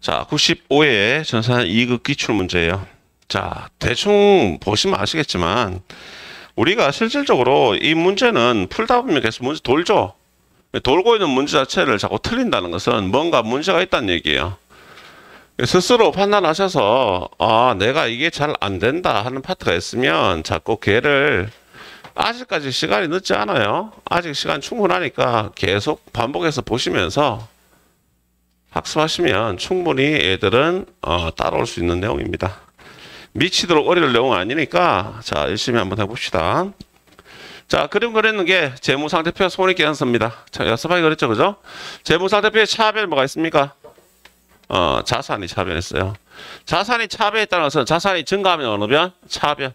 자, 95회 전산 2급 기출 문제예요. 자, 대충 보시면 아시겠지만 우리가 실질적으로 이 문제는 풀다 보면 계속 문제 돌죠. 돌고 있는 문제 자체를 자꾸 틀린다는 것은 뭔가 문제가 있다는 얘기예요. 스스로 판단하셔서 내가 이게 잘 안 된다 하는 파트가 있으면 자꾸 걔를 아직까지 시간이 늦지 않아요. 아직 시간 충분하니까 계속 반복해서 보시면서 학습하시면 충분히 애들은 따라올 수 있는 내용입니다. 미치도록 어려울 내용은 아니니까 자 열심히 한번 해봅시다. 자, 그림 그리는 게 재무상태표 손익계 연습입니다. 자, 연습하기 그랬죠, 그죠? 재무상태표의 차별 뭐가 있습니까? 자산이 차변했어요. 자산이 차변했다는 것은 자산이 증가하면 어느 변? 차변.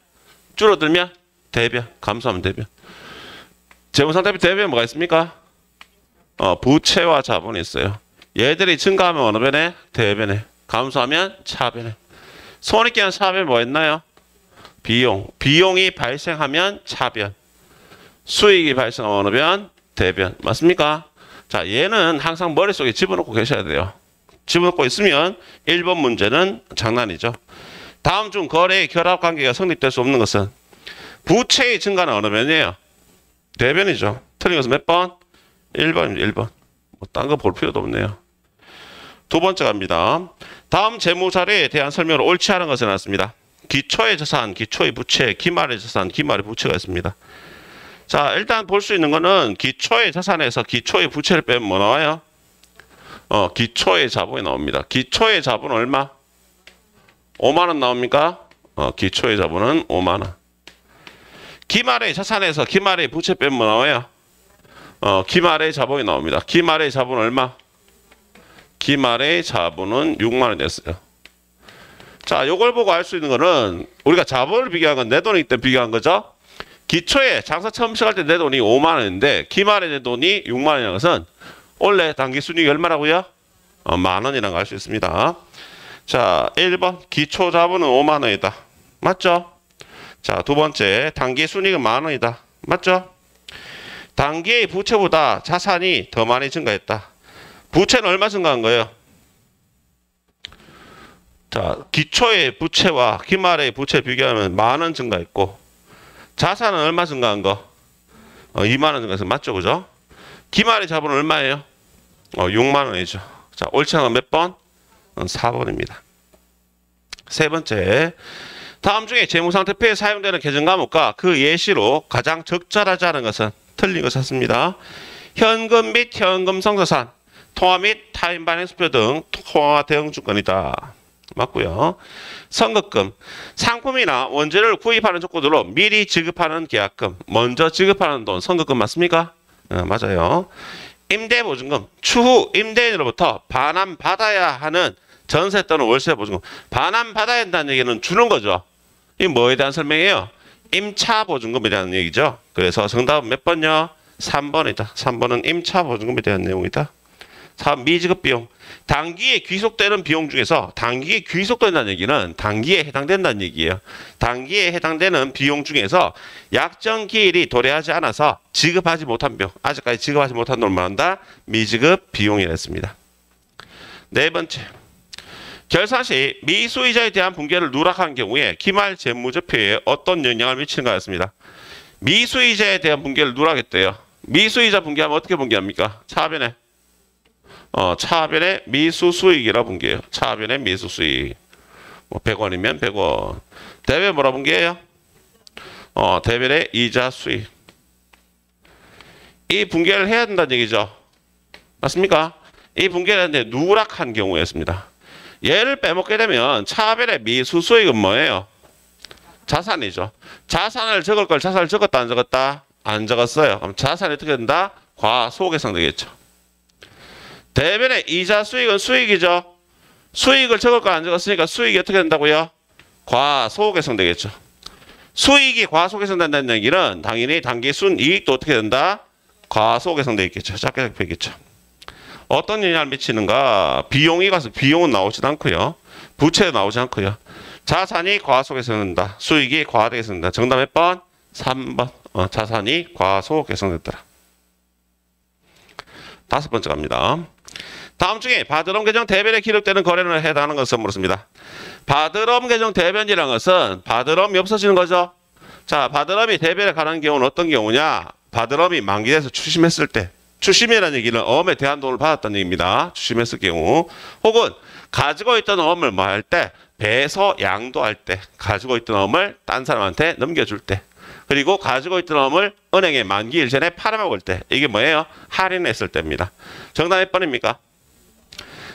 줄어들면 대변. 감소하면 대변. 재무상태표 대변 뭐가 있습니까? 부채와 자본이 있어요. 얘들이 증가하면 어느 변에? 대변에. 감소하면 차변에. 손익계는 차변 뭐 있나요? 비용. 비용이 발생하면 차변. 수익이 발생하면 어느 변? 대변. 맞습니까? 자, 얘는 항상 머릿속에 집어넣고 계셔야 돼요. 집어넣고 있으면 1번 문제는 장난이죠. 다음 중 거래의 결합관계가 성립될 수 없는 것은 부채의 증가는 어느 변이에요? 대변이죠. 틀린 것은 몇 번? 1번입니다. 1번. 뭐 딴 거 볼 필요도 없네요. 두 번째 갑니다. 다음 재무 자료에 대한 설명을 옳지 않은 것을 나왔습니다. 기초의 자산, 기초의 부채, 기말의 자산, 기말의 부채가 있습니다. 자, 일단 볼 수 있는 거는 기초의 자산에서 기초의 부채를 빼면 뭐 나와요? 기초의 자본이 나옵니다. 기초의 자본은 얼마? 5만 원 나옵니까? 기초의 자본은 5만 원. 기말의 자산에서 기말의 부채 빼면 뭐 나와요? 기말의 자본이 나옵니다. 기말의 자본 얼마? 기말의 자본은 6만 원 됐어요. 자, 요걸 보고 알 수 있는 거는 우리가 자본을 비교한 건 내 돈이기 때문에 비교한 거죠. 기초에 장사 처음 시작할 때 내 돈이 5만 원인데 기말에 내 돈이 6만 원이라는 것은 원래 당기순이익이 얼마라고요? 만 원이라는 걸 알 수 있습니다. 자, 1번 기초 자본은 5만 원이다. 맞죠? 자, 두 번째 당기순이익은 만 원이다. 맞죠? 당기의 부채보다 자산이 더 많이 증가했다. 부채는 얼마 증가한 거예요? 자, 기초의 부채와 기말의 부채 비교하면 만 원 증가했고 자산은 얼마 증가한 거? 2만 원 증가해서 맞죠, 그죠? 기말의 자본은 얼마예요? 6만 원이죠. 자, 옳지 않은 건 몇 번? 4번입니다. 세 번째, 다음 중에 재무상태표에 사용되는 계정과목과 그 예시로 가장 적절하지 않은 것은 틀린 것 같습니다. 현금 및 현금 성사산, 통화 및 타임 발행수표 등 통화 대응 주권이다. 맞고요. 선급금, 상품이나 원재료를 구입하는 조건으로 미리 지급하는 계약금, 먼저 지급하는 돈, 선급금 맞습니까? 맞아요. 임대보증금, 추후 임대인으로부터 반환받아야 하는 전세 또는 월세 보증금. 반환받아야 한다는 얘기는 주는 거죠. 이 뭐에 대한 설명이에요? 임차보증금에 대한 얘기죠. 그래서 정답은 몇 번요? 3번이다. 3번은 임차보증금에 대한 내용이다. 4번 미지급 비용. 단기에 귀속되는 비용 중에서 단기에 귀속된다는 얘기는 단기에 해당된다는 얘기예요. 단기에 해당되는 비용 중에서 약정 기일이 도래하지 않아서 지급하지 못한 비용, 아직까지 지급하지 못한 돈을 말한다. 미지급 비용이라 했습니다. 네 번째, 결산 시 미수이자에 대한 분계를 누락한 경우에 기말 재무제표에 어떤 영향을 미치는가 했습니다. 미수이자에 대한 분계를 누락했대요. 미수이자 분계하면 어떻게 분계합니까? 차변에 차변의 미수수익이라 분계해요. 차변의 미수수익. 뭐 100원이면 100원. 대변 뭐라 분계해요? 대변의 이자 수익. 이 분계를 해야 된다는 얘기죠. 맞습니까? 이 분계를 하는데 누락한 경우였습니다. 얘를 빼먹게 되면 차변의 미수수익은 뭐예요? 자산이죠. 자산을 적을 걸 자산을 적었다 안 적었다? 안 적었어요. 그럼 자산이 어떻게 된다? 과소계상 되겠죠. 대변의 이자 수익은 수익이죠. 수익을 적을 거 안 적었으니까 수익이 어떻게 된다고요? 과소계상 되겠죠. 수익이 과소계상 된다는 얘기는 당연히 당기순이익도 어떻게 된다? 과소계상 되어 있겠죠. 작게 잡혀있겠죠. 어떤 영향을 미치는가? 비용이 가서 비용은 나오지 않고요. 부채도 나오지 않고요. 자산이 과소계상된다. 수익이 과대계상된다. 정답 몇 번? 3번. 자산이 과소계상됐더라. 다섯 번째 갑니다. 다음 중에 바드럼 계정 대변에 기록되는 거래를 해당하는 것은 물었습니다. 바드럼 계정 대변이라는 것은 바드럼이 없어지는 거죠. 자, 바드럼이 대변에 가는 경우는 어떤 경우냐? 바드럼이 만기돼서 추심했을 때, 추심이라는 얘기는 어음에 대한 돈을 받았다는 얘기입니다. 추심했을 경우, 혹은 가지고 있던 어음을 뭐 할 때, 배서 양도할 때, 가지고 있던 어음을 딴 사람한테 넘겨줄 때, 그리고 가지고 있던 어음을 은행에 만기일 전에 팔아먹을 때, 이게 뭐예요? 할인했을 때입니다. 정답 몇 번입니까?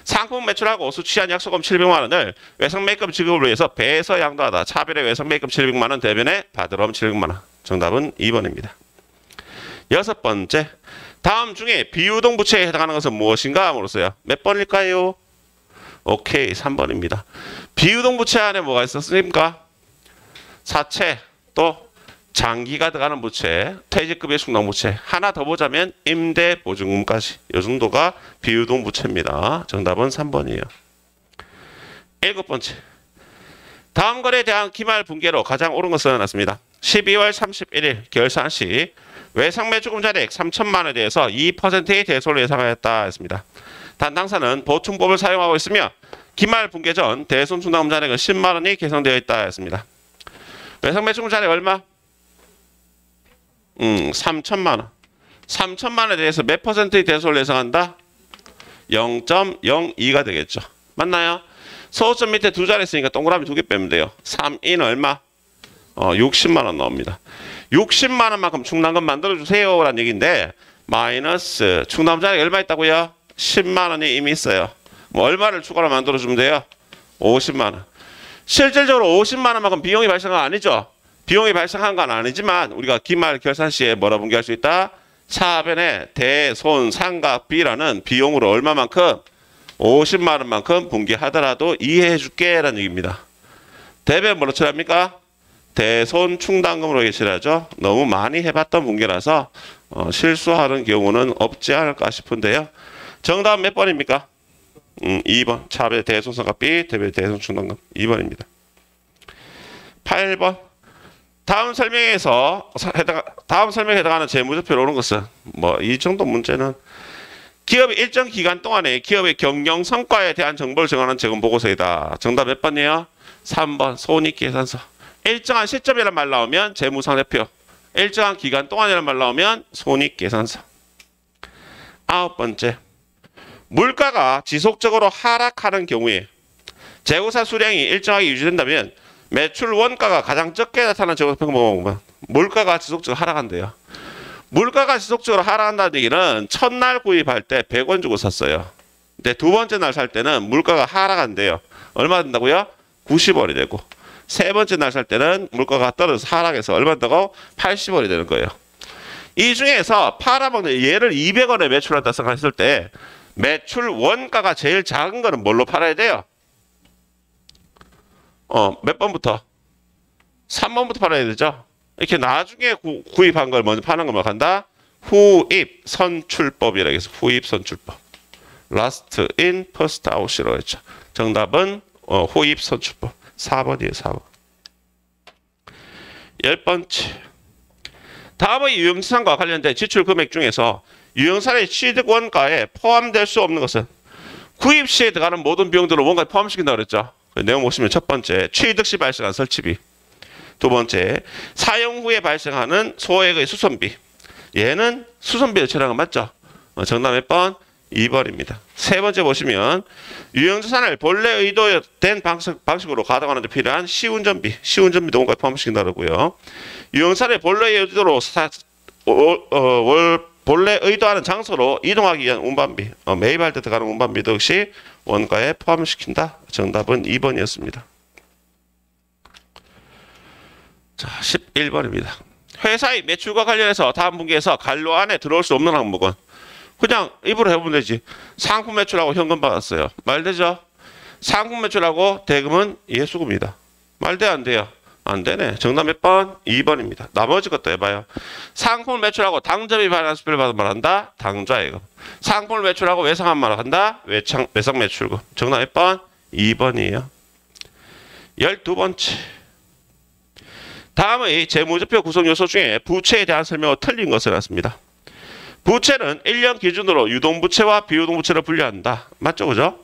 상품 매출하고 수취한 약소금 700만 원을 외상매입금 지급을 위해서 배에서 양도하다 차별의 외상매입금 700만 원 대변에 바드럼 700만 원. 정답은 2번입니다. 여섯 번째, 다음 중에 비유동 부채에 해당하는 것은 무엇인가 물었어요. 몇 번일까요? 오케이, 3번입니다. 비유동 부채 안에 뭐가 있었습니까? 사채, 또 장기가 들어가는 부채, 퇴직급여 충당 부채, 하나 더 보자면 임대보증금까지. 이 정도가 비유동 부채입니다. 정답은 3번이에요. 일곱 번째, 다음 거래에 대한 기말 분계로 가장 옳은 것은 나왔습니다. 12월 31일 결산 시 외상매출금 잔액 3천만 원에 대해서 2%의 대손을 예상하였다 했습니다. 담당사는 보충법을 사용하고 있으며 기말 분계 전 대손 충당금 잔액은 10만 원이 계산되어 있다 했습니다. 외상매출금 잔액 얼마? 3천만 원. 3천만 원에 대해서 몇 퍼센트의 대손을 예상한다? 0.02가 되겠죠. 맞나요? 소수점 밑에 두 자리 있으니까 동그라미 두 개 빼면 돼요. 3인 얼마? 60만 원 나옵니다. 60만 원만큼 충당금 만들어주세요 라는 얘기인데, 마이너스 충당금 잔액 얼마 있다고요? 10만 원이 이미 있어요. 뭐 얼마를 추가로 만들어주면 돼요? 50만 원. 실질적으로 50만 원만큼 비용이 발생한 건 아니죠. 비용이 발생한 건 아니지만 우리가 기말 결산 시에 뭐라 분개할 수 있다? 차변의 대손상각비라는 비용으로 얼마만큼? 50만 원만큼 분개하더라도 이해해 줄게 라는 얘기입니다. 대변 뭐로 처리합니까? 대손 충당금으로 계시라죠. 너무 많이 해봤던 분개라서 실수하는 경우는 없지 않을까 싶은데요. 정답은 몇 번입니까? 2번. 차변 대손상각비, 대변 대손 충당금 2번입니다. 8번. 다음 설명에 해당하는 재무제표로 오는 것은 뭐 이 정도 문제는 기업이 일정 기간 동안에 기업의 경영 성과에 대한 정보를 정하는 재건 보고서이다. 정답 몇 번이에요? 3번 손익계산서. 일정한 시점이란 말 나오면 재무상대표, 일정한 기간 동안이란 말 나오면 손익계산서. 아홉 번째, 물가가 지속적으로 하락하는 경우에 재고사 수량이 일정하게 유지된다면 매출 원가가 가장 적게 나타나는 재고사평가 보면 물가가 지속적으로 하락한대요. 물가가 지속적으로 하락한다는 얘기는 첫날 구입할 때 100원 주고 샀어요. 근데 두 번째 날 살 때는 물가가 하락한대요. 얼마 된다고요? 90원이 되고, 세 번째 날 살 때는 물가가 떨어져서 하락해서 얼마 된다고? 80원이 되는 거예요. 이 중에서 팔아먹는 얘를 200원에 매출한다 생각했을 때 매출 원가가 제일 작은 거는 뭘로 팔아야 돼요? 몇 번부터? 3번부터 팔아야 되죠. 이렇게 나중에 구입한 걸 먼저 파는 걸 한다. 후입 선출법이라고 해서 후입 선출법. Last in, first out이라고 했죠. 정답은 후입 선출법. 4번이에요. 4번. 10번째. 다음의 유형자산과 관련된 지출 금액 중에서 유형사의 취득 원가에 포함될 수 없는 것은 구입 시에 들어가는 모든 비용들을 원가에 포함시킨다고 그랬죠. 내용 보시면 첫 번째, 취득 시 발생한 설치비. 두 번째, 사용 후에 발생하는 소액의 수선비. 얘는 수선비를 처리한 거 맞죠? 정답 몇 번? 2번입니다. 세 번째 보시면 유형자산을 본래 의도된 방식으로 가동하는 데 필요한 시운전비. 시운전비도 원가에 포함시킨다고요. 유형사를 본래 의도로 본래 의도하는 장소로 이동하기 위한 운반비, 매입할 때 들어가는 운반비도 역시 원가에 포함시킨다. 정답은 2번이었습니다. 자, 11번입니다. 회사의 매출과 관련해서 다음 분기에서 관로 안에 들어올 수 없는 항목은 그냥 입으로 해보면 되지. 상품 매출하고 현금 받았어요. 말되죠? 상품 매출하고 대금은 예수금이다. 말돼 안 돼요? 안 되네. 정답 몇 번? 2번입니다. 나머지 것도 해봐요. 상품을 매출하고 당점이 발행한 수표를 받은 말 한다. 당좌예금. 상품을 매출하고 외상한 말 한다. 외상 매출금. 정답 몇 번? 2번이에요. 12번째. 다음의 재무제표 구성 요소 중에 부채에 대한 설명으로 틀린 것을 했습니다. 부채는 1년 기준으로 유동부채와 비유동부채를 분류한다. 맞죠? 그죠?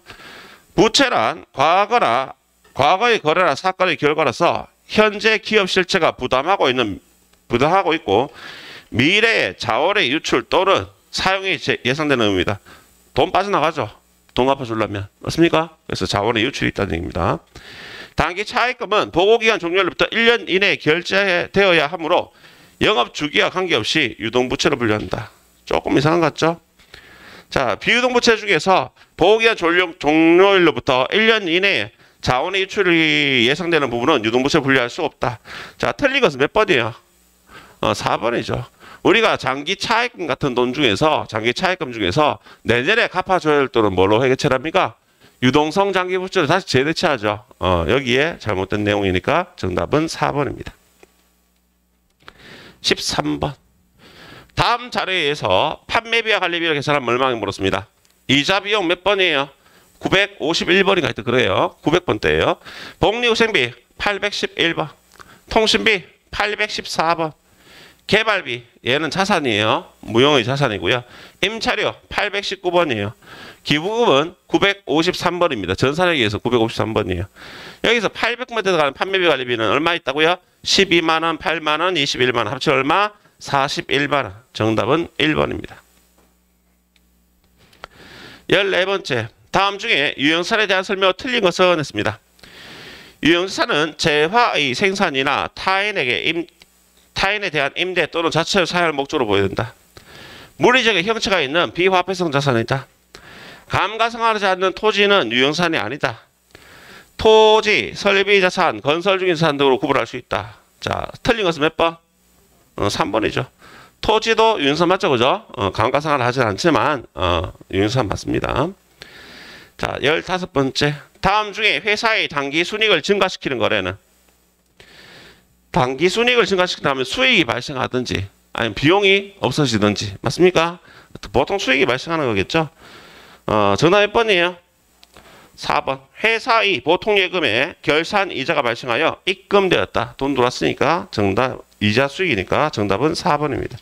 부채란 과거의 거래나 사건의 결과로서 현재 기업 실체가 부담하고 있고 미래의 자원의 유출 또는 사용이 예상되는 의미입니다. 돈 빠져나가죠. 돈 갚아주려면. 맞습니까? 그래서 자원의 유출이 있다는 얘기입니다. 단기 차입금은 보고기간 종료일부터 1년 이내에 결제되어야 하므로 영업 주기와 관계없이 유동부채로 분류한다. 조금 이상한 것 같죠? 자, 비유동부채 중에서 보고기간 종료일로부터 1년 이내에 자원의 유출이 예상되는 부분은 유동부채로 분류할 수 없다. 자, 틀린 것은 몇 번이에요? 4번이죠. 우리가 장기 차입금 같은 돈 중에서, 장기 차입금 중에서 내년에 갚아줘야 할 돈은 뭘로 해결합니까? 유동성 장기 부채를 다시 재대체하죠. 여기에 잘못된 내용이니까 정답은 4번입니다. 13번. 다음 자료에서 판매비와 관리비를 계산하면 얼마나 물었습니다. 이자 비용 몇 번이에요? 951번인가 하여튼 그래요. 900번대예요. 복리후생비 811번. 통신비 814번. 개발비 얘는 자산이에요. 무형의 자산이고요. 임차료 819번이에요. 기부금은 953번입니다. 전산에 의해서 953번이에요. 여기서 800번에 들어가는 판매비 관리비는 얼마 있다고요? 12만원, 8만원, 21만원 합쳐 얼마? 41만원. 정답은 1번입니다. 14번째. 다음 중에 유형산에 대한 설명을 틀린 것은 했습니다. 유형산은 재화의 생산이나 타인에 대한 임대 또는 자체를 사용할 목적으로 보여진다. 물리적인 형체가 있는 비화폐성 자산이다. 감가상각하지 않는 토지는 유형산이 아니다. 토지, 설비 자산, 건설 중인 자산 등으로 구분할 수 있다. 자, 틀린 것은 몇 번? 3번이죠. 토지도 유형산 맞죠? 그죠? 감가상각을 하지 않지만 유형산 맞습니다. 자, 15번째. 다음 중에 회사의 단기 순이익을 증가시키는 거래는 단기 순이익을 증가시킨다면 수익이 발생하든지 아니면 비용이 없어지든지 맞습니까? 보통 수익이 발생하는 거겠죠. 정답 몇 번이에요? 4번. 회사의 보통 예금에 결산 이자가 발생하여 입금되었다. 돈 들어왔으니까 정답 이자 수익이니까 정답은 4번입니다.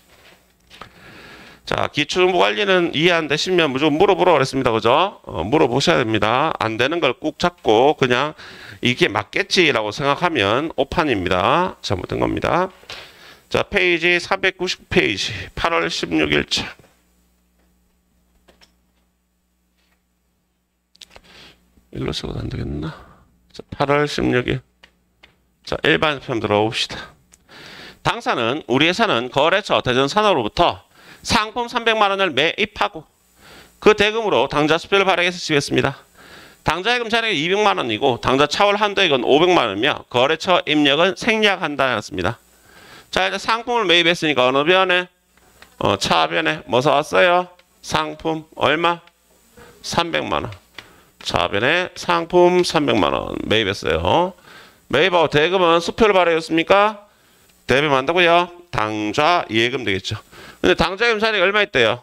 자, 기초정보 관리는 이해 안 되시면 무조건 물어보라고 그랬습니다. 그죠? 물어보셔야 됩니다. 안 되는 걸 꾹 잡고 그냥 이게 맞겠지라고 생각하면 오판입니다. 잘못된 겁니다. 자, 페이지 490페이지 8월 16일자. 일로 써도 안 되겠나? 자, 8월 16일. 자, 일반 편 들어봅시다. 당사는 우리 회사는 거래처 대전산업으로부터 상품 300만 원을 매입하고 그 대금으로 당좌 수표를 발행해서 지급했습니다. 당좌예금 잔액이 200만 원이고 당좌 차월 한도액은 500만 원이며 거래처 입력은 생략한다였습니다. 자, 이제 상품을 매입했으니까 어느 변에? 차변에 뭐 사왔어요? 상품 얼마? 300만 원. 차변에 상품 300만 원 매입했어요. 매입하고 대금은 수표를 발행했습니까? 대금한다고요? 당좌 예금 되겠죠. 근데 당좌예금 잔액이 얼마 있대요?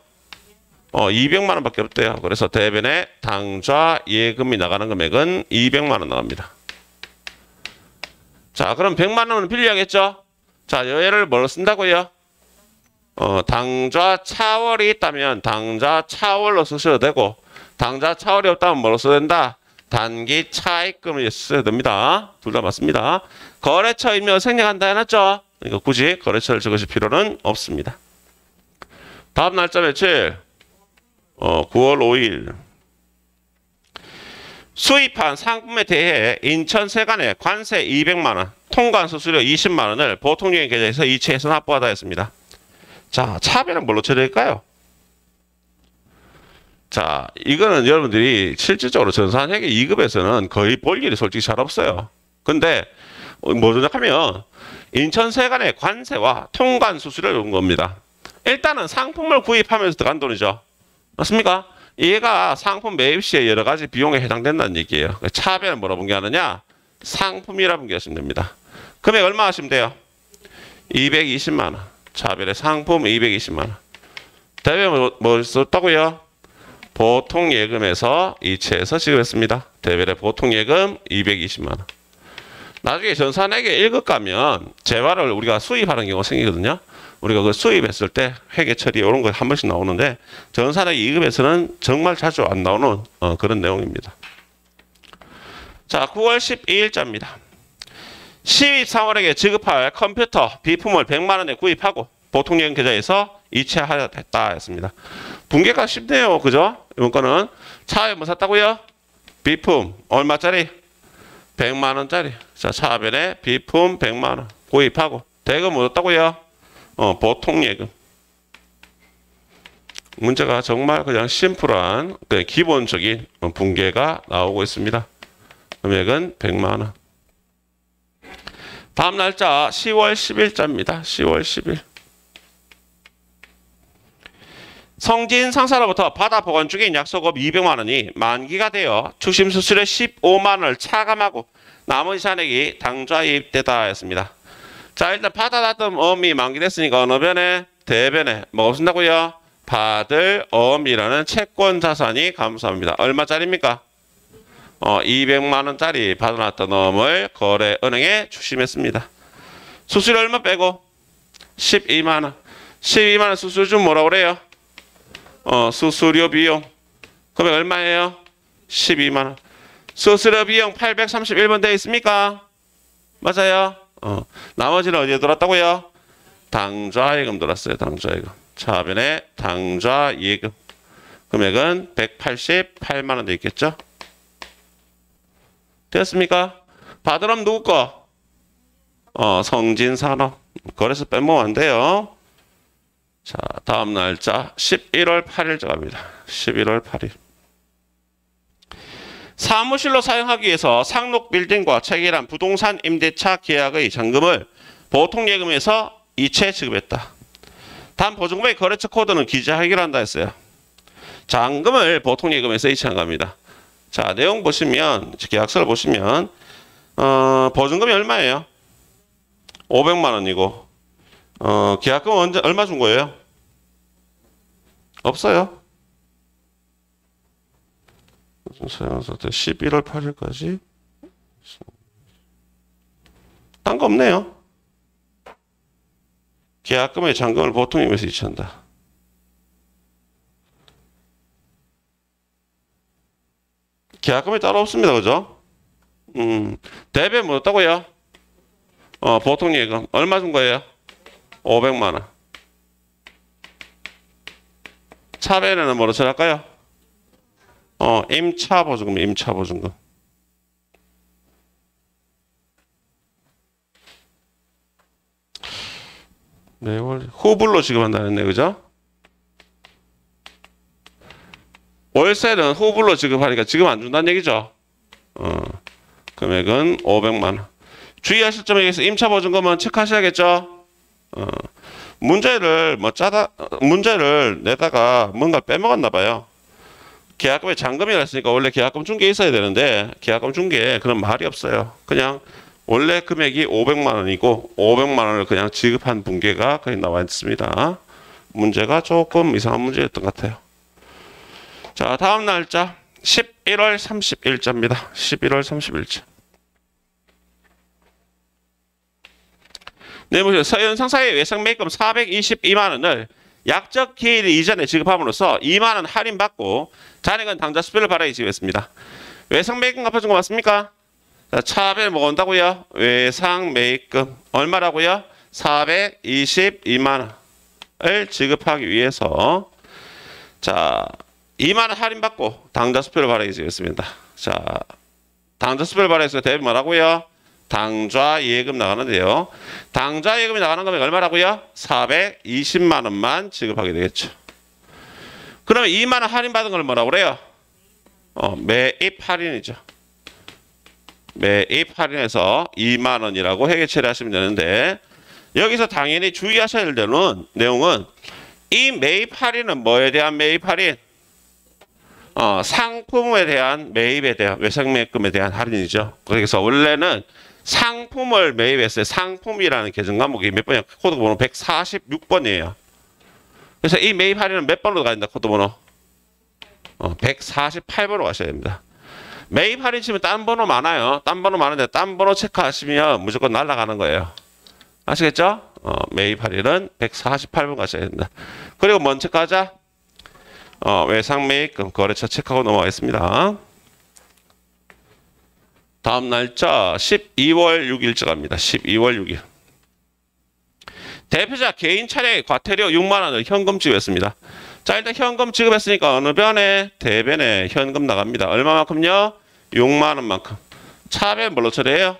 200만 원밖에 없대요. 그래서 대변에 당좌 예금이 나가는 금액은 200만 원 나갑니다. 자, 그럼 100만 원은 빌려야겠죠? 자, 얘를 뭘로 쓴다고요? 당좌 차월이 있다면 당좌 차월로 쓰셔도 되고 당좌 차월이 없다면 뭐로 써야 된다? 단기 차입금을 써야 됩니다. 둘 다 맞습니다. 거래처 입력을 생략한다 해놨죠? 그러니까 굳이 거래처를 적으실 필요는 없습니다. 다음 날짜 며칠? 9월 5일. 수입한 상품에 대해 인천세관에 관세 200만 원, 통관 수수료 20만 원을 보통유형 계좌에서 이체해서 납부하다 했습니다. 자, 차변은 뭘로 처리할까요? 자, 이거는 여러분들이 실질적으로 전산회계 2급에서는 거의 볼 일이 솔직히 잘 없어요. 근데 뭐냐 하면 인천세관의 관세와 통관 수수료를 준 겁니다. 일단은 상품을 구입하면서 들어간 돈이죠. 맞습니까? 얘가 상품 매입 시에 여러 가지 비용에 해당된다는 얘기예요. 차변은 뭐라고 분개하느냐? 상품이라고 분개하시면 됩니다. 금액 얼마 하시면 돼요? 220만 원. 차변의 상품 220만 원. 대변 뭐 썼다고요? 보통 예금에서 이체해서 지급했습니다. 대변의 보통 예금 220만 원. 나중에 전산회계 1급 가면 재화를 우리가 수입하는 경우가 생기거든요. 우리가 그 수입했을 때 회계 처리 이런 거 한 번씩 나오는데 전산회계 2급에서는 정말 자주 안 나오는 그런 내용입니다. 자, 9월 12일자입니다. 신입사원에게 지급할 컴퓨터 비품을 100만 원에 구입하고 보통예금 계좌에서 이체하였다 했습니다. 분계가 쉽네요. 그죠? 이번 거는 차에 뭐 샀다고요? 비품 얼마짜리? 100만 원짜리. 자, 차변에 비품 100만 원 구입하고 대금 얻었다고요? 보통예금. 문제가 정말 그냥 심플한 그냥 기본적인 분계가 나오고 있습니다. 금액은 100만 원. 다음 날짜 10월 10일자입니다. 10월 10일. 성진 상사로부터 받아 보관 중인 약속금 200만 원이 만기가 되어 추심 수수료 15만 원을 차감하고 나머지 잔액이 당좌이입되다 했습니다. 자, 일단 받아놨던 어음이 만기됐으니까 어느 변에? 대변에 뭐가 없습니다고요? 받을 어음이라는 채권 자산이 감소합니다. 얼마짜리입니까? 200만 원짜리 받아놨던 어음을 거래은행에 추심했습니다. 수수료 얼마 빼고? 12만 원. 12만 원 수수료 좀 뭐라고 그래요? 수수료 비용. 금액 얼마예요? 12만 원. 수수료 비용 831번 되어 있습니까? 맞아요. 나머지는 어디에 들어왔다고요? 당좌예금 들어왔어요. 당좌예금. 차변에 당좌예금. 금액은 188만 원 되어 있겠죠? 됐습니까? 받으럼 누구 거? 성진산업. 거래소 빼먹으면 안 돼요. 자, 다음 날짜 11월 8일자 갑니다. 11월 8일. 사무실로 사용하기 위해서 상록 빌딩과 체결한 부동산 임대차 계약의 잔금을 보통예금에서 이체 지급했다. 단 보증금의 거래처 코드는 기재 해결한다 했어요. 잔금을 보통예금에서 이체한 겁니다. 자, 내용 보시면 계약서를 보시면 보증금이 얼마예요? 500만 원이고 계약금 언제 얼마 준 거예요? 없어요. 11월 8일까지 딴 거 없네요. 계약금의 잔금을 보통예금에서 이체한다. 계약금이 따로 없습니다. 그죠? 대변 뭐였다고요? 보통예금 얼마 준 거예요? 500만 원. 차변에는 뭐로 처리할까요? 임차보증금, 임차보증금. 매월 후불로 지급한다는 데 그죠? 월세는 후불로 지급하니까 지금 안 준다는 얘기죠. 금액은 500만 원. 주의하실 점에 의해서 임차보증금은 체크하셔야겠죠. 문제를 문제를 내다가 뭔가 빼먹었나 봐요. 계약금에 잔금이라 했으니까 원래 계약금 준 게 있어야 되는데 계약금 준 게 그런 말이 없어요. 그냥 원래 금액이 500만 원이고 500만 원을 그냥 지급한 분계가 거의 나와 있습니다. 문제가 조금 이상한 문제였던 것 같아요. 자, 다음 날짜 11월 30일자입니다. 11월 30일자. 네, 보세요. 서현 상사의 외상 매입금 422만 원을 약적 기일 이전에 지급함으로써 2만 원 할인받고 잔액은 당좌 수표를 발행해 지급했습니다. 외상 매입금 갚아준 거 맞습니까? 자, 차별 뭐가 온다고요? 외상 매입금 얼마라고요? 422만 원을 지급하기 위해서 자 2만 원 할인받고 당좌 수표를 발행해 지급했습니다. 자, 당좌 수표를 발행해서 대비 뭐라고요? 당좌 예금 나가는데요. 당좌 예금이 나가는 금액 얼마라고요? 420만 원만 지급하게 되겠죠. 그러면 2만 원 할인받은 걸 뭐라고 그래요? 매입 할인이죠. 매입 할인해서 2만 원이라고 회계 처리하시면 되는데 여기서 당연히 주의하셔야 될 내용은 이 매입 할인은 뭐에 대한 매입 할인? 상품에 대한 매입에 대한 외상매입금에 대한 할인이죠. 그래서 원래는 상품을 매입했어요. 상품이라는 계정 과목이 몇 번이야? 코드 번호 146번이에요. 그래서 이 매입 할인은 몇 번으로 가야 된다? 코드 번호 148번으로 가셔야 됩니다. 매입 할인 치면 딴 번호 많아요. 딴 번호 많은데 딴 번호 체크하시면 무조건 날아가는 거예요. 아시겠죠? 매입 할인은 148분 가셔야 된다. 그리고 뭔 체크하자? 외상 매입금 거래처 체크하고 넘어가겠습니다. 다음 날짜 12월 6일자 갑니다. 12월 6일. 대표자 개인 차량의 과태료 6만 원을 현금 지급했습니다. 자, 일단 현금 지급했으니까 어느 변에? 대변에 현금 나갑니다. 얼마만큼요? 6만 원만큼. 차변 뭘로 처리해요?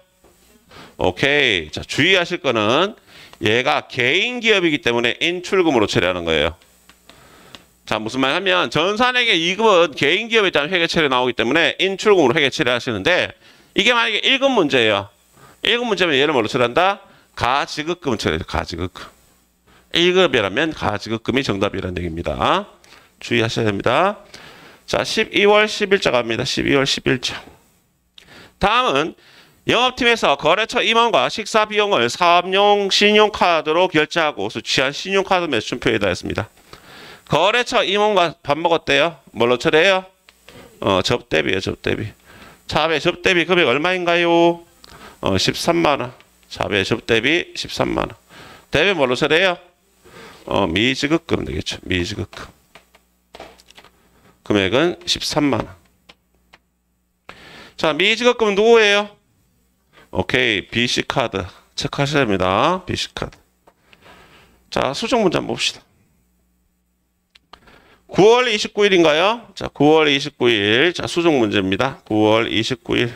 오케이. 자, 주의하실 거는 얘가 개인 기업이기 때문에 인출금으로 처리하는 거예요. 자, 무슨 말 하면 전산액의 이금은 개인 기업에 따른 회계 처리 나오기 때문에 인출금으로 회계 처리하시는데 이게 만약에 1급 문제예요. 1급 문제면 얘를 뭘로 처리한다? 가지급금 처리해요. 가지급금. 1급이라면 가지급금이 정답이라는 얘기입니다. 주의하셔야 됩니다. 자, 12월 10일자 갑니다. 12월 10일자. 다음은 영업팀에서 거래처 임원과 식사 비용을 사업용 신용카드로 결제하고 수취한 신용카드 매출표에다 했습니다. 거래처 임원과 밥 먹었대요. 뭘로 처리해요? 접대비예요. 접대비. 차배 접대비 금액 얼마인가요? 13만 원. 차배 접대비 13만 원. 대비 뭘로 처리해요? 미지급금 되겠죠. 미지급금. 금액은 13만 원. 자, 미지급금 누구예요? 오케이. BC카드. 체크하셔야 됩니다. BC카드. 자, 수정 문제 한번 봅시다. 9월 29일인가요? 자, 9월 29일. 자, 수정 문제입니다. 9월 29일.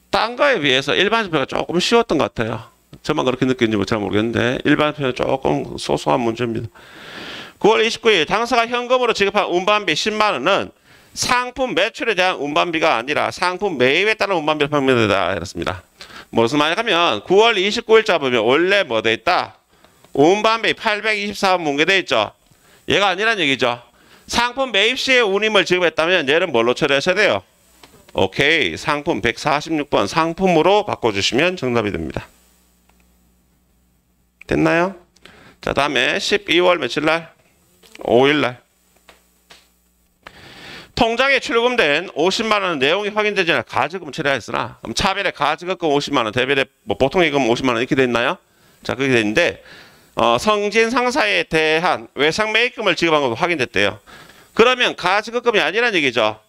딴 거에 비해서 일반 지표가 조금 쉬웠던 것 같아요. 저만 그렇게 느끼는지 잘 모르겠는데 일반 지표는 조금 소소한 문제입니다. 9월 29일 당사가 현금으로 지급한 운반비 10만 원은 상품 매출에 대한 운반비가 아니라 상품 매입에 따른 운반비로 판매되다 이렇습니다. 무슨 말이냐면 9월 29일자 보면 원래 뭐 돼 있다? 운반비 824원 문제돼 있죠. 얘가 아니란 얘기죠. 상품 매입 시에 운임을 지급했다면 얘는 뭘로 처리하셔야 돼요? 오케이. 상품 146번 상품으로 바꿔주시면 정답이 됩니다. 됐나요? 자, 다음에 12월 며칠 날? 5일 날. 통장에 출금된 50만 원 내용이 확인되지 않아 가지금 처리하였으나 그럼 차별에 가지급금 50만 원, 대별에 뭐 보통 예금 50만 원 이렇게 돼 있나요? 자, 그렇게 돼 있는데 성진 상사에 대한 외상 매입금을 지급한 것도 확인됐대요. 그러면 가지급금이 아니란 얘기죠.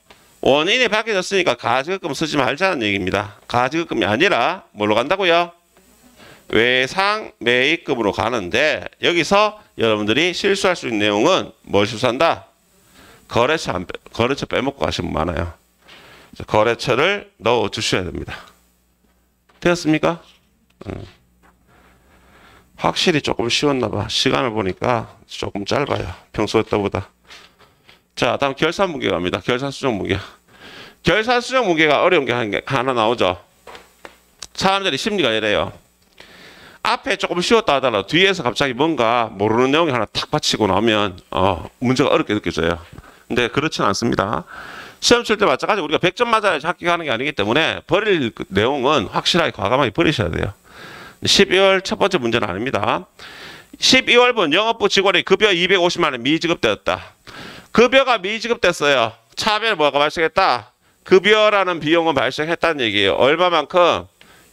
원인이 바뀌어졌으니까 가지급금 쓰지 말자는 얘기입니다. 가지급금이 아니라 뭘로 간다고요? 외상 매입금으로 가는데 여기서 여러분들이 실수할 수 있는 내용은 뭘 실수한다? 거래처 빼먹고 가시면 많아요. 거래처를 넣어 주셔야 됩니다. 되었습니까? 확실히 조금 쉬웠나 봐. 시간을 보니까 조금 짧아요. 평소에 때보다. 자, 다음 결산 문제 갑니다. 결산 수정 문제. 결산 수정 문제가 어려운 게 하나 나오죠. 사람들이 심리가 이래요. 앞에 조금 쉬웠다 하더라도 뒤에서 갑자기 뭔가 모르는 내용이 하나 탁 받치고 나오면 문제가 어렵게 느껴져요. 근데 그렇진 않습니다. 시험 칠 때 마찬가지 우리가 100점 맞아야지 합격하는 게 아니기 때문에 버릴 내용은 확실하게 과감하게 버리셔야 돼요. 12월 첫 번째 문제는 아닙니다. 12월분 영업부 직원의 급여 250만 원 미지급되었다. 급여가 미지급됐어요. 차별 뭐가 발생했다? 급여라는 비용은 발생했다는 얘기예요. 얼마만큼?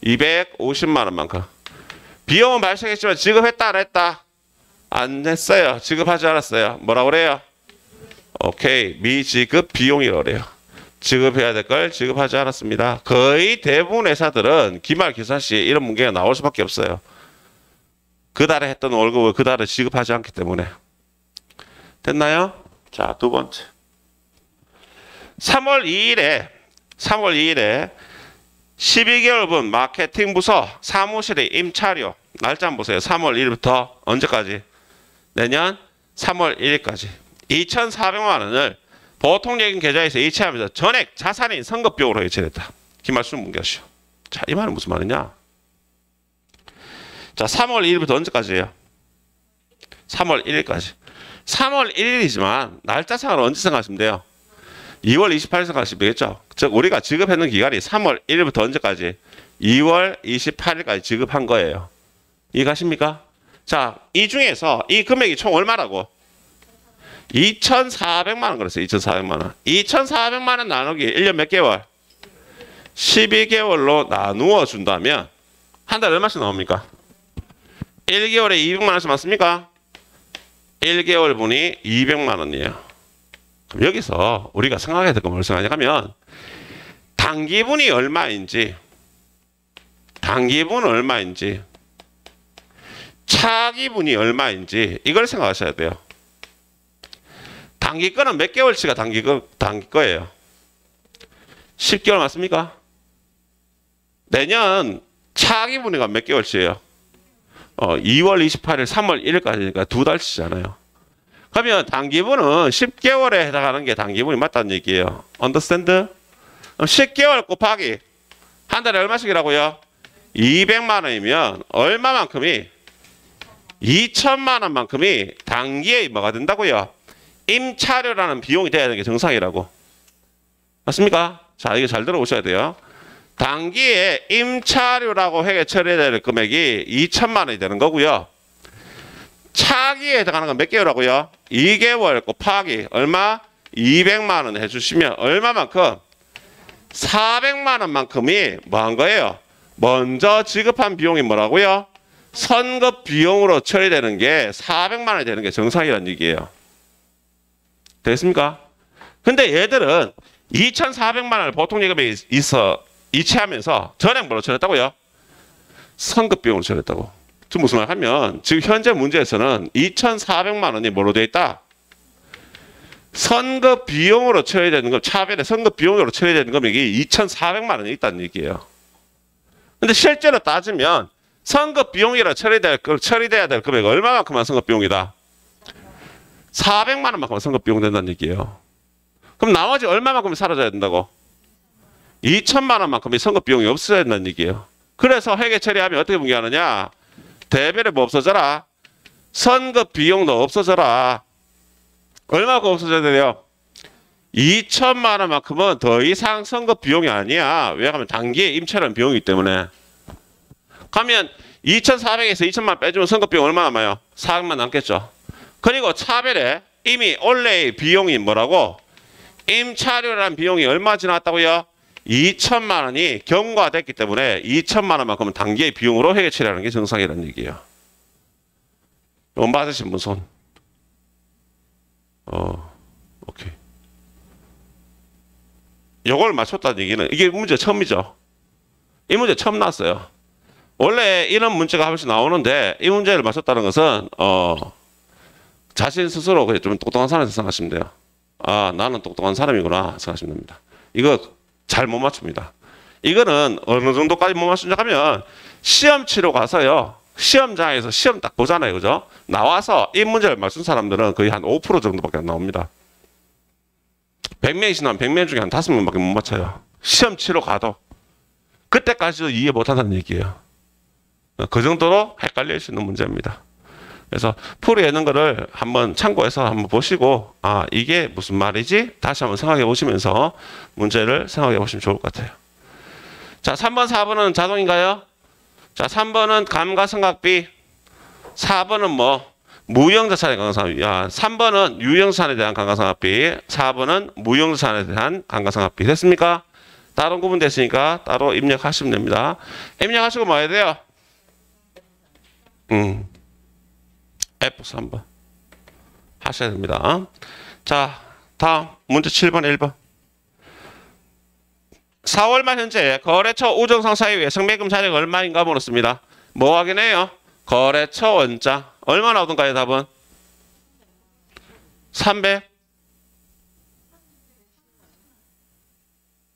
250만 원만큼. 비용은 발생했지만 지급했다 안 했다? 안 했어요. 지급하지 않았어요. 뭐라고 그래요? 오케이. 미지급 비용이라고 그래요. 지급해야 될 걸 지급하지 않았습니다. 거의 대부분 회사들은 기말 기사 시에 이런 문제가 나올 수밖에 없어요. 그 달에 했던 월급을 그 달에 지급하지 않기 때문에. 됐나요? 자, 두 번째. 3월 2일에 12개월분 마케팅 부서 사무실의 임차료 날짜 한번 보세요. 3월 1일부터 언제까지? 내년 3월 1일까지 2,400만 원을 보통예금 계좌에서 이체하면서 전액 자산인 선급비용으로 이체됐다. 기말수는 문제하시오. 자, 이 말은 무슨 말이냐? 자, 3월 1일부터 언제까지예요? 3월 1일까지. 3월 1일이지만 날짜상으로 언제 생각하시면 돼요? 2월 28일 생각하시면 되겠죠? 즉 우리가 지급했는 기간이 3월 1일부터 언제까지? 2월 28일까지 지급한 거예요. 이해가십니까? 자, 이 중에서 이 금액이 총 얼마라고? 2,400만 원 그랬어요. 2,400만 원. 2,400만 원 나누기 1년 몇 개월? 12개월로 나누어 준다면 한 달에 얼마씩 나옵니까? 1개월에 200만 원씩 맞습니까? 1개월 분이 200만 원이에요. 그럼 여기서 우리가 생각해야 될 건 뭘 생각하냐면 단기분이 얼마인지, 단기분은 얼마인지, 차기분이 얼마인지 이걸 생각하셔야 돼요. 단기 거는 몇 개월치가 단기 거예요? 10개월 맞습니까? 내년 차기분이가 몇 개월치예요? 2월 28일, 3월 1일까지니까 두 달치잖아요. 그러면 단기분은 10개월에 해당하는 게 단기분이 맞다는 얘기예요. Understand? 10개월 곱하기 한 달에 얼마씩이라고요? 200만 원이면 얼마만큼이? 2천만 원만큼이 단기에 뭐가 된다고요? 임차료라는 비용이 돼야 되는 게 정상이라고. 맞습니까? 자, 이거 잘 들어보셔야 돼요. 단기에 임차료라고 회계 처리해야 될 금액이 2천만 원이 되는 거고요. 차기에 해당하는 건 몇 개월이라고요? 2개월 곱하기 얼마? 200만 원 해주시면 얼마만큼? 400만 원만큼이 뭐 한 거예요? 먼저 지급한 비용이 뭐라고요? 선급 비용으로 처리되는 게 400만 원이 되는 게 정상이라는 얘기예요. 되겠습니까? 근데 얘들은 2,400만 원을 보통 예금에 있어 이체하면서 전액 뭐로 처리했다고요? 선급 비용으로 처리했다고. 지금 무슨 말 하면 지금 현재 문제에서는 2,400만 원이 뭐로 되어 있다? 선급 비용으로 처리되는 것, 차별의 선급 비용으로 처리되는 금액이 2,400만 원이 있다는 얘기예요. 근데 실제로 따지면 선급 비용이라 처리돼야 될 금액 얼마만큼만 선급 비용이다? 400만 원만큼만 선급 비용 된다는 얘기예요. 그럼 나머지 얼마만큼이 사라져야 된다고? 2천만 원만큼이 선급 비용이 없어야 된다는 얘기예요. 그래서 회계 처리하면 어떻게 분기하느냐? 대별에 뭐 없어져라? 선급 비용도 없어져라. 얼마가 없어져야 돼요? 2천만 원만큼은 더 이상 선급 비용이 아니야. 왜냐하면 단기에 임차료는 비용이기 때문에. 가면 2,400에서 2천만 원 빼주면 선급 비용 얼마 남아요? 400만 남겠죠. 그리고 차별에 이미 원래의 비용이 뭐라고? 임차료라는 비용이 얼마 지났다고요? 2천만 원이 경과됐기 때문에 2천만 원만큼은 단기의 비용으로 회계 처리하는 게 정상이라는 얘기예요. 이거 맞으신 분 손. 오케이. 요걸 맞췄다는 얘기는 이게 문제 처음이죠. 이 문제 처음 나왔어요. 원래 이런 문제가 한 번씩 나오는데 이 문제를 맞췄다는 것은 자신 스스로 좀 똑똑한 사람이 생각하시면 돼요. 아, 나는 똑똑한 사람이구나 생각하시면 됩니다. 이거 잘 못 맞춥니다. 이거는 어느 정도까지 못 맞추냐 하면 시험 치러 가서요. 시험장에서 시험 딱 보잖아요. 그죠? 나와서 이 문제를 맞춘 사람들은 거의 한 5% 정도밖에 안 나옵니다. 100명이시 나면 100명 중에 한 5명밖에 못 맞춰요. 시험 치러 가도. 그때까지도 이해 못한다는 얘기예요. 그 정도로 헷갈릴 수 있는 문제입니다. 그래서 풀이하는 거를 한번 참고해서 한번 보시고 아 이게 무슨 말이지? 다시 한번 생각해 보시면서 문제를 생각해 보시면 좋을 것 같아요. 자 3번 4번은 자동인가요? 자 3번은 감가상각비 4번은 뭐 무형자산의 감가상각비 3번은 유형자산에 대한 감가상각비 4번은 무형자산에 대한 감가상각비 됐습니까? 따로 구분됐으니까 따로 입력하시면 됩니다. 입력하시고 뭐 해야 돼요? F3번 하셔야 됩니다. 자, 다음 문제 7번 1번 4월 말 현재 거래처 우정상사 이후에 성매금 잔액 얼마인가 물었습니다. 뭐 확인해요? 거래처 원자 얼마 나오던가요? 답은 300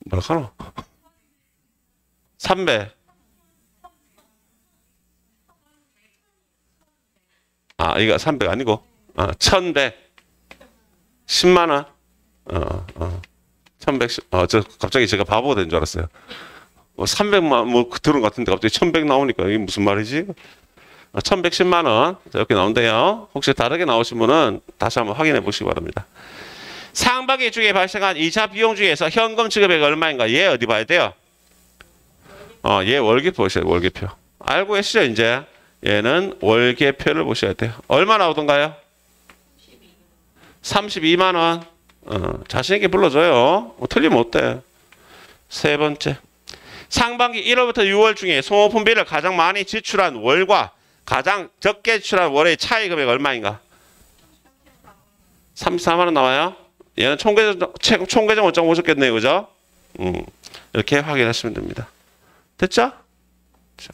뭐라카노? 300 이거 300 아니고 1100 10만원 1110 저 갑자기 제가 바보가 된 줄 알았어요. 300만 뭐 들은 것 같은데 갑자기 1100 나오니까 이게 무슨 말이지? 1110만원 이렇게 나온대요. 혹시 다르게 나오신 분은 다시 한번 확인해 보시기 바랍니다. 상반기 중에 발생한 2차 비용 중에서 현금 지급액 얼마인가? 얘 어디 봐야 돼요? 얘 월계표 보셔야 돼요. 월계표. 알고 계시죠 이제? 얘는 월계표를 보셔야 돼요. 얼마 나오던가요? 32만 원. 자신 있게 불러줘요. 틀리면 어때? 세 번째. 상반기 1월부터 6월 중에 소모품비를 가장 많이 지출한 월과 가장 적게 지출한 월의 차이 금액 얼마인가? 34만 원 나와요. 얘는 총계정 어쩌고 오셨겠네요. 그죠? 이렇게 확인하시면 됩니다. 됐죠? 자.